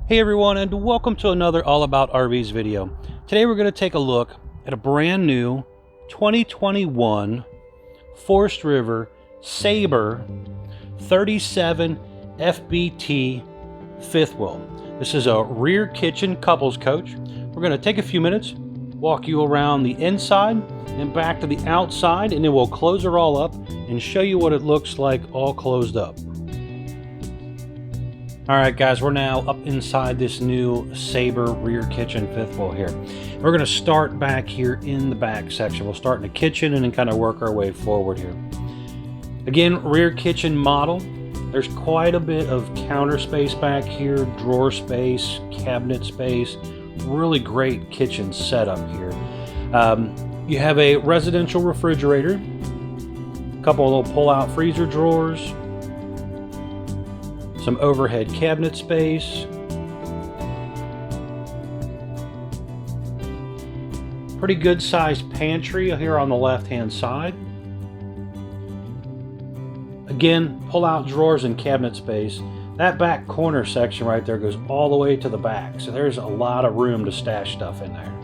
Hey everyone, and welcome to another All About RVs video. Today we're going to take a look at a brand new 2021 Forestriver Sabre 37FBT fifth wheel. This is a rear kitchen couples coach. We're going to take a few minutes, walk you around the inside and back to the outside, and then we'll close it all up and show you what it looks like all closed up. Alright guys, we're now up inside this new Sabre rear kitchen fifth wheel here. We're going to start back here in the back section. We'll start in the kitchen and then kind of work our way forward here. Again, rear kitchen model. There's quite a bit of counter space back here, drawer space, cabinet space. Really great kitchen setup here. You have a residential refrigerator, a couple of little pull-out freezer drawers, some overhead cabinet space, pretty good sized pantry here on the left hand side. Again, pull out drawers and cabinet space. That back corner section right there goes all the way to the back, so there's a lot of room to stash stuff in there.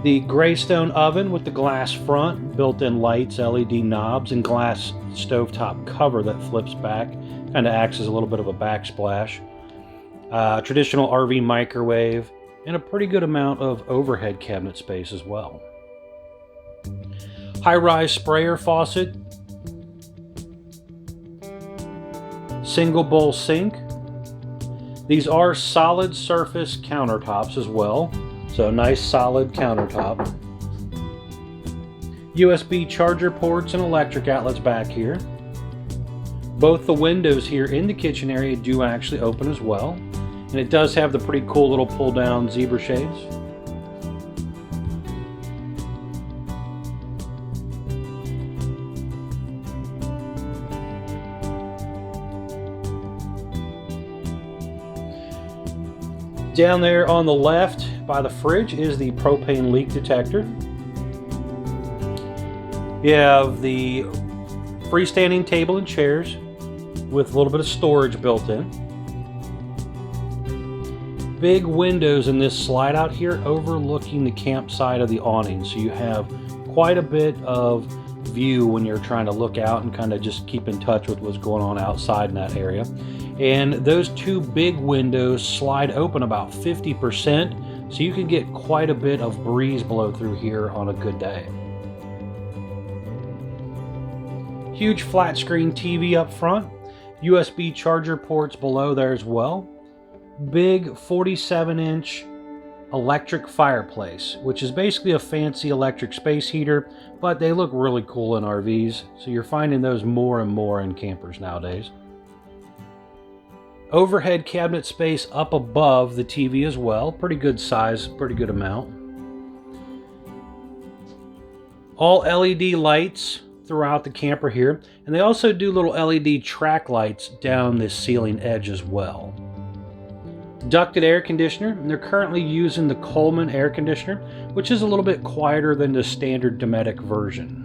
The Greystone oven with the glass front, built-in lights, LED knobs, and glass stovetop cover that flips back. Kind of acts as a little bit of a backsplash. Traditional RV microwave, and a pretty good amount of overhead cabinet space as well. High-rise sprayer faucet. Single bowl sink. These are solid surface countertops as well. So nice solid countertop. USB charger ports and electric outlets back here. Both the windows here in the kitchen area do actually open as well. And it does have the pretty cool little pull down zebra shades. Down there on the left by the fridge is the propane leak detector. You have the freestanding table and chairs with a little bit of storage built in. Big windows in this slide out here overlooking the campsite of the awning, so you have quite a bit of view when you're trying to look out and kind of just keep in touch with what's going on outside in that area. And those two big windows slide open about 50%, so you can get quite a bit of breeze blow through here on a good day. Huge flat screen TV up front, USB charger ports below there as well. Big 47-inch electric fireplace, which is basically a fancy electric space heater, but they look really cool in RVs, so you're finding those more and more in campers nowadays. Overhead cabinet space up above the TV as well. Pretty good size, pretty good amount. All LED lights throughout the camper here. And they also do little LED track lights down this ceiling edge as well. Ducted air conditioner, and they're currently using the Coleman air conditioner, which is a little bit quieter than the standard Dometic version.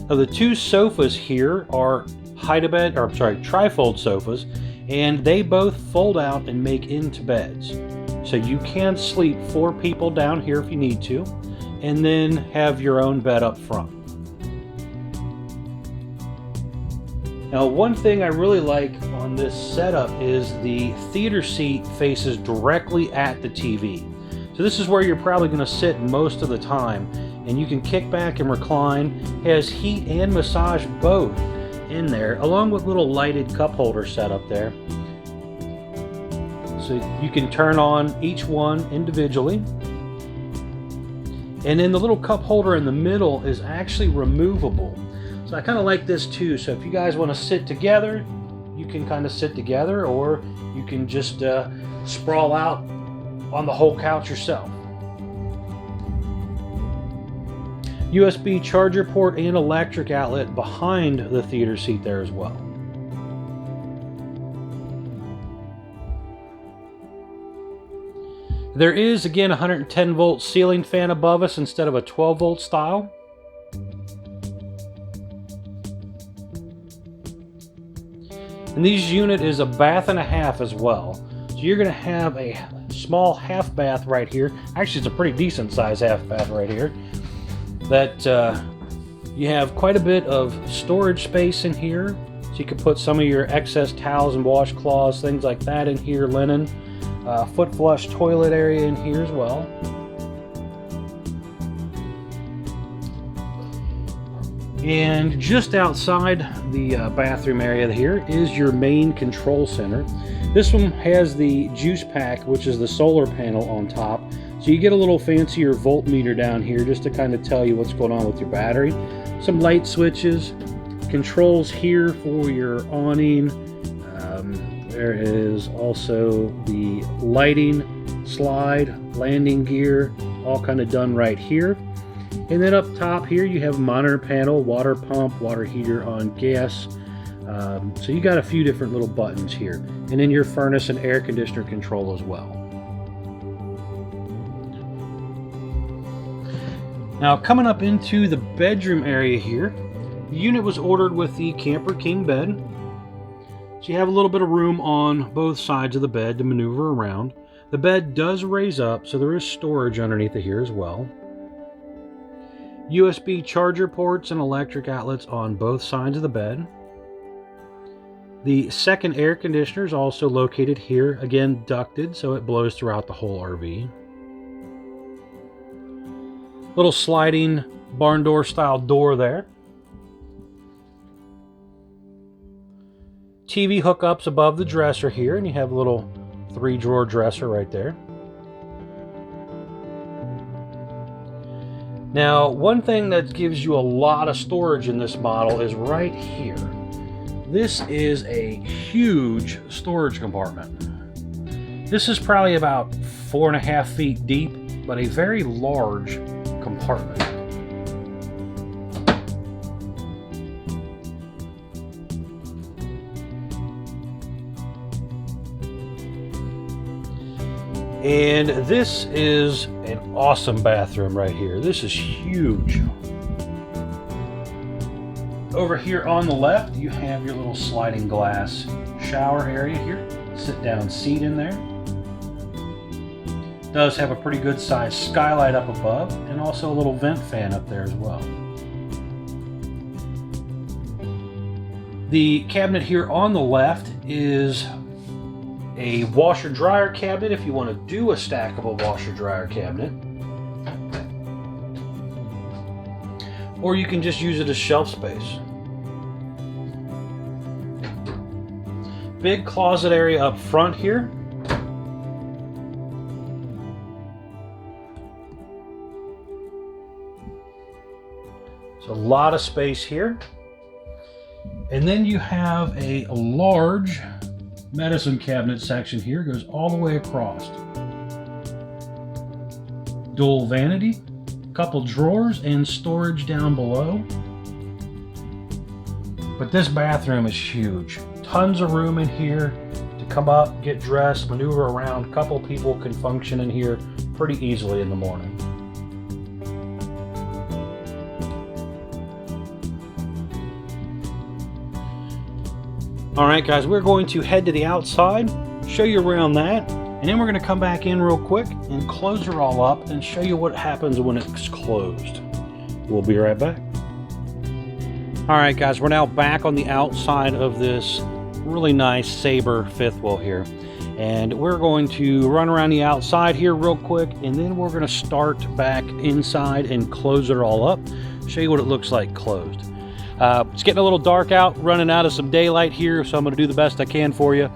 Now the two sofas here are trifold sofas, and they both fold out and make into beds. So you can sleep 4 people down here if you need to, and then have your own bed up front. Now one thing I really like on this setup is the theater seat faces directly at the TV. So this is where you're probably going to sit most of the time, and you can kick back and recline. It has heat and massage both in there, along with little lighted cup holder setup there. So you can turn on each one individually. And then the little cup holder in the middle is actually removable. So I kind of like this too. So if you guys want to sit together, you can kind of sit together, or you can just sprawl out on the whole couch yourself. USB charger port and electric outlet behind the theater seat there as well. There is, again, a 110 volt ceiling fan above us instead of a 12 volt style. And this unit is a bath and a half as well. So you're going to have a small half bath right here. Actually, it's a pretty decent size half bath right here. That you have quite a bit of storage space in here. So you can put some of your excess towels and washcloths, things like that in here, linen. Foot flush toilet area in here as well. And just outside the bathroom area here is your main control center. This one has the juice pack, which is the solar panel on top. So you get a little fancier voltmeter down here just to kind of tell you what's going on with your battery. Some light switches, controls here for your awning. There is also the lighting, slide, landing gear, all kind of done right here. And then up top here you have a monitor panel, water pump, water heater on gas. So you got a few different little buttons here. And then your furnace and air conditioner control as well. Now coming up into the bedroom area here, the unit was ordered with the Camper King bed. So you have a little bit of room on both sides of the bed to maneuver around. The bed does raise up, so there is storage underneath it here as well. USB charger ports and electric outlets on both sides of the bed. The second air conditioner is also located here, again ducted, so it blows throughout the whole RV. Little sliding barn door style door there. TV hookups above the dresser here, and you have a little 3-drawer dresser right there. Now, one thing that gives you a lot of storage in this model is right here. This is a huge storage compartment. This is probably about 4.5 feet deep, but a very large compartment. And this is an awesome bathroom right here. This is huge. Over here on the left, you have your little sliding glass shower area here. Sit down seat in there. Does have a pretty good sized skylight up above and also a little vent fan up there as well. The cabinet here on the left is a washer dryer cabinet if you want to do a stackable washer dryer cabinet, or you can just use it as shelf space. Big closet area up front here. So a lot of space here. And then you have a large medicine cabinet section here, goes all the way across. Dual vanity, couple drawers, and storage down below. But this bathroom is huge. Tons of room in here to come up, get dressed, maneuver around. A couple people can function in here pretty easily in the morning. Alright guys, we're going to head to the outside, show you around that, and then we're going to come back in real quick and close her all up and show you what happens when it's closed. We'll be right back. Alright guys, we're now back on the outside of this really nice Sabre fifth wheel here. And we're going to run around the outside here real quick, and then we're going to start back inside and close it all up, show you what it looks like closed. It's getting a little dark out, running out of some daylight here, so I'm going to do the best I can for you.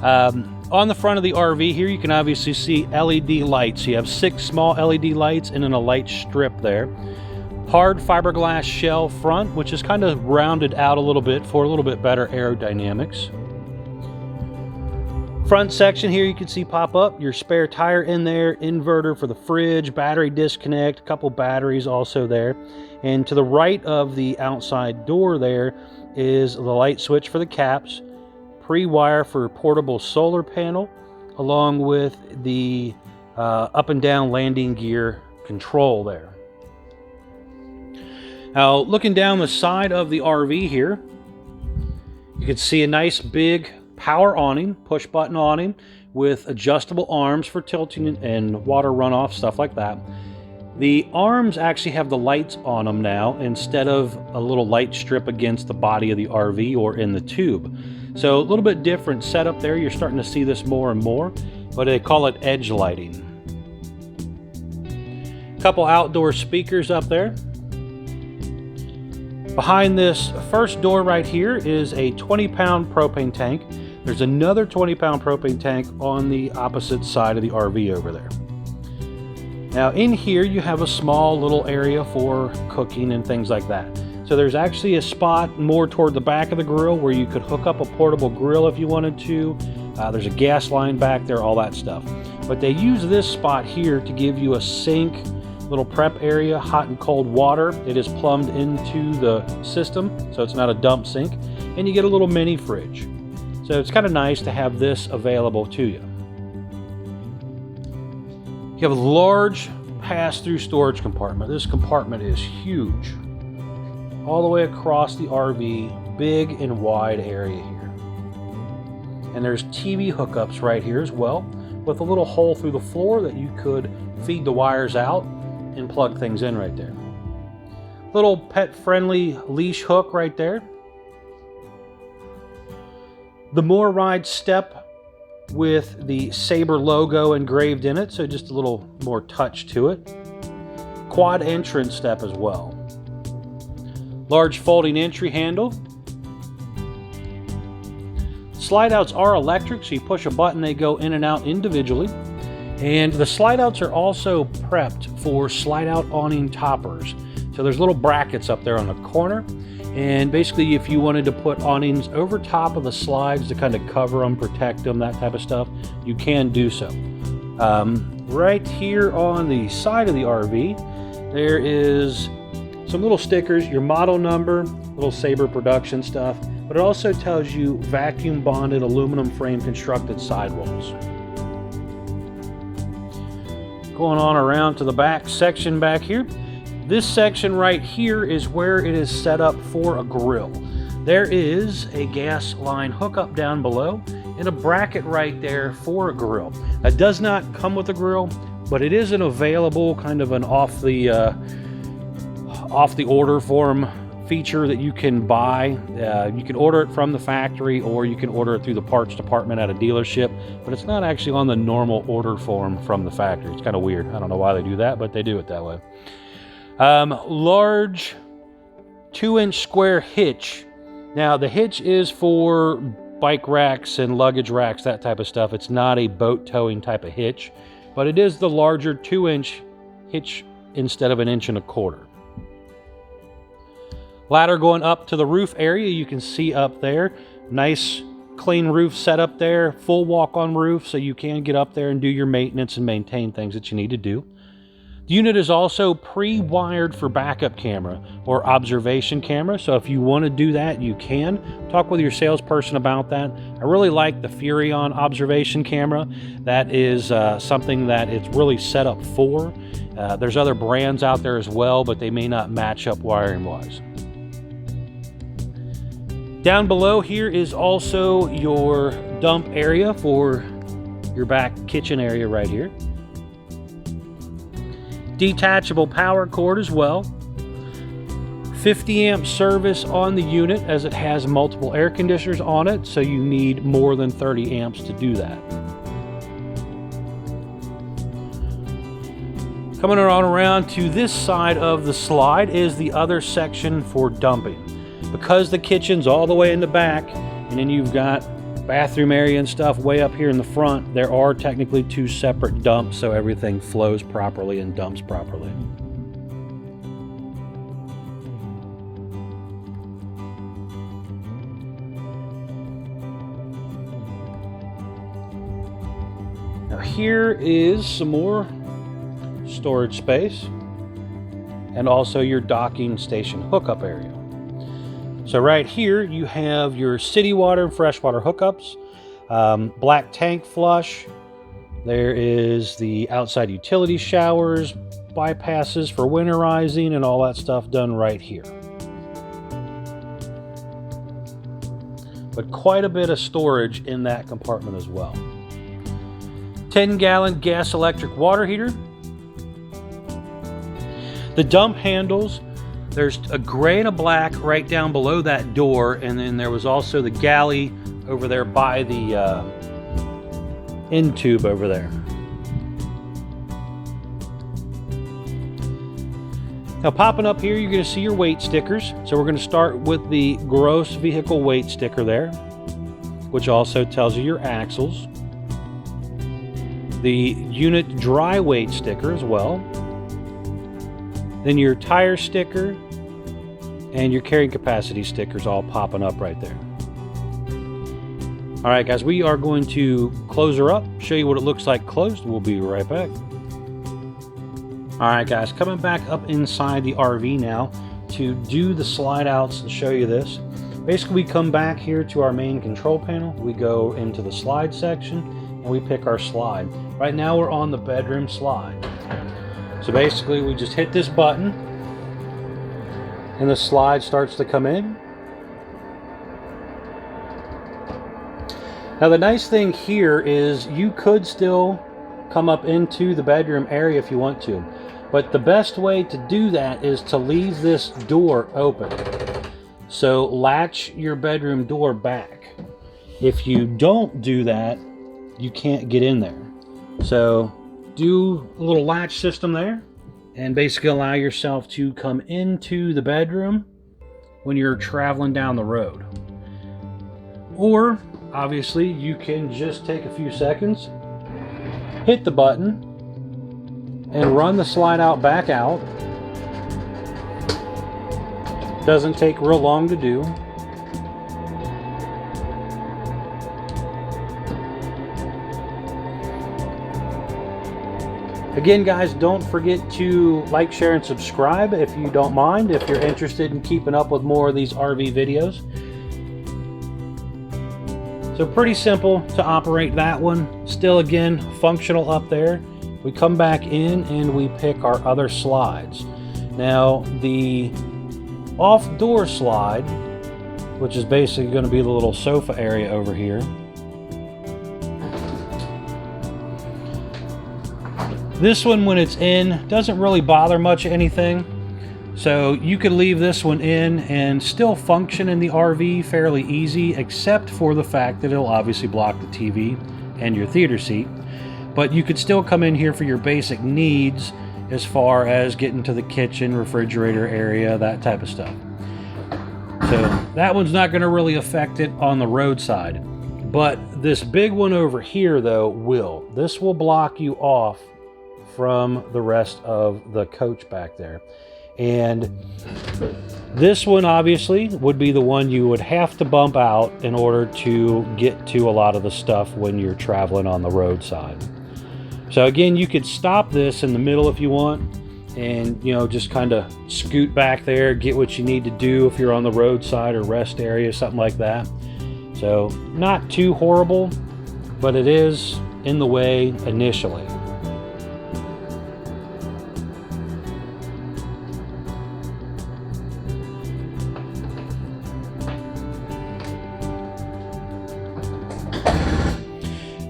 On the front of the RV here, you can obviously see LED lights. You have 6 small LED lights and then a light strip there. Hard fiberglass shell front, which is kind of rounded out a little bit for a little bit better aerodynamics. Front section here you can see pop up your spare tire in there, inverter for the fridge, battery disconnect, a couple batteries also there. And to the right of the outside door there is the light switch for the caps, pre-wire for portable solar panel, along with the up and down landing gear control there. Now looking down the side of the RV here, You can see a nice big power awning, push button awning with adjustable arms for tilting and water runoff, stuff like that. The arms actually have the lights on them now instead of a little light strip against the body of the RV or in the tube. So a little bit different setup there. You're starting to see this more and more, but they call it edge lighting. A couple outdoor speakers up there. Behind this first door right here is a 20-pound propane tank. There's another 20-pound propane tank on the opposite side of the RV over there. Now in here you have a small little area for cooking and things like that. So there's actually a spot more toward the back of the grill where you could hook up a portable grill if you wanted to. There's a gas line back there, all that stuff. But they use this spot here to give you a sink, little prep area, hot and cold water. It is plumbed into the system, so it's not a dump sink. And you get a little mini fridge. So it's kind of nice to have this available to you. You have a large pass-through storage compartment. This compartment is huge. All the way across the RV, big and wide area here. And there's TV hookups right here as well, with a little hole through the floor that you could feed the wires out and plug things in right there. Little pet-friendly leash hook right there. The More Ride step with the Sabre logo engraved in it, so just a little more touch to it. Quad entrance step as well. Large folding entry handle. Slide outs are electric, so you push a button, they go in and out individually. And the slide outs are also prepped for slide out awning toppers. So there's little brackets up there on the corner. And basically, if you wanted to put awnings over top of the slides to kind of cover them, protect them, that type of stuff, you can do so. Right here on the side of the RV, there is some little stickers, your model number, little Sabre production stuff, but it also tells you vacuum bonded aluminum frame constructed sidewalls. Going on around to the back section back here. This section right here is where it is set up for a grill. There is a gas line hookup down below and a bracket right there for a grill. That does not come with a grill, but it is an available kind of an off the order form feature that you can buy. You can order it from the factory or you can order it through the parts department at a dealership, but it's not actually on the normal order form from the factory. It's kind of weird. I don't know why they do that, but they do it that way. Large 2-inch square hitch. Now the hitch is for bike racks and luggage racks, that type of stuff. It's not a boat towing type of hitch, but it is the larger 2-inch hitch instead of 1.25 inches. Ladder going up to the roof area, you can see up there. Nice clean roof set up there, full walk-on roof, so you can get up there and do your maintenance and maintain things that you need to do. The unit is also pre-wired for backup camera or observation camera, so if you want to do that, you can. Talk with your salesperson about that. I really like the Furion observation camera. That is something that it's really set up for. There's other brands out there as well, but they may not match up wiring-wise. Down below here is also your dump area for your back kitchen area right here. Detachable power cord as well. 50 amp service on the unit as it has multiple air conditioners on it, so you need more than 30 amps to do that. Coming on around to this side of the slide is the other section for dumping. Because the kitchen's all the way in the back, and then you've got bathroom area and stuff way up here in the front, there are technically 2 separate dumps, so everything flows properly and dumps properly. Now here is some more storage space and also your docking station hookup area. So right here you have your city water and freshwater hookups, black tank flush. There is the outside utility showers, bypasses for winterizing, and all that stuff done right here. but quite a bit of storage in that compartment as well. 10-gallon gas electric water heater. The dump handles, there's a gray and a black right down below that door, and then there was also the galley over there by the end tube over there. Now popping up here, you're going to see your weight stickers. So we're going to start with the gross vehicle weight sticker there, which also tells you your axles. The unit dry weight sticker as well. Then your tire sticker and your carrying capacity stickers all popping up right there. All right, guys, we are going to close her up, show you what it looks like closed. We'll be right back. All right, guys, coming back up inside the RV now to do the slide outs and show you this. Basically, we come back here to our main control panel. We go into the slide section and we pick our slide. Right now, we're on the bedroom slide. So basically, we just hit this button and the slide starts to come in. Now, the nice thing here is you could still come up into the bedroom area if you want to. But the best way to do that is to leave this door open. So latch your bedroom door back. If you don't do that, you can't get in there. So do a little latch system there and basically allow yourself to come into the bedroom when you're traveling down the road. Or obviously you can just take a few seconds, hit the button, and run the slide out back out. Doesn't take real long to do. Again, guys, don't forget to like, share, and subscribe if you don't mind, if you're interested in keeping up with more of these RV videos. So pretty simple to operate that one. Still, again, functional up there. We come back in and we pick our other slides. Now, the off-door slide, which is basically going to be the little sofa area over here. This one, when it's in, doesn't really bother much anything. So you could leave this one in and still function in the RV fairly easy, except for the fact that it'll obviously block the TV and your theater seat. But you could still come in here for your basic needs as far as getting to the kitchen, refrigerator area, that type of stuff. So that one's not going to really affect it on the roadside. But this big one over here, though, will. This will block you off from the rest of the coach back there. And this one obviously would be the one you would have to bump out in order to get to a lot of the stuff when you're traveling on the roadside. So again, you could stop this in the middle if you want and, you know, just kind of scoot back there, get what you need to do if you're on the roadside or rest area, something like that. So not too horrible, but it is in the way initially.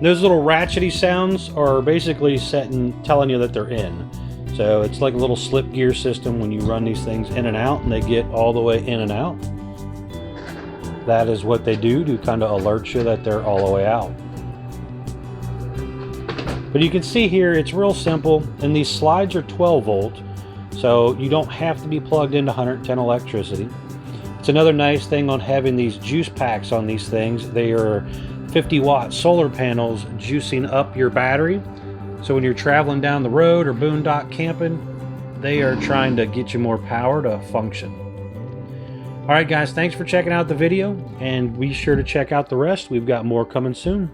Those little ratchety sounds are basically telling you that they're in. So it's like a little slip gear system when you run these things in and out, and they get all the way in and out. That is what they do to kind of alert you that they're all the way out. But you can see here, it's real simple, and these slides are 12 volt, so you don't have to be plugged into 110 electricity. It's another nice thing on having these juice packs on these things. They are 50-watt solar panels juicing up your battery. So when you're traveling down the road or boondock camping, they are trying to get you more power to function. All right, guys, thanks for checking out the video, and be sure to check out the rest. We've got more coming soon.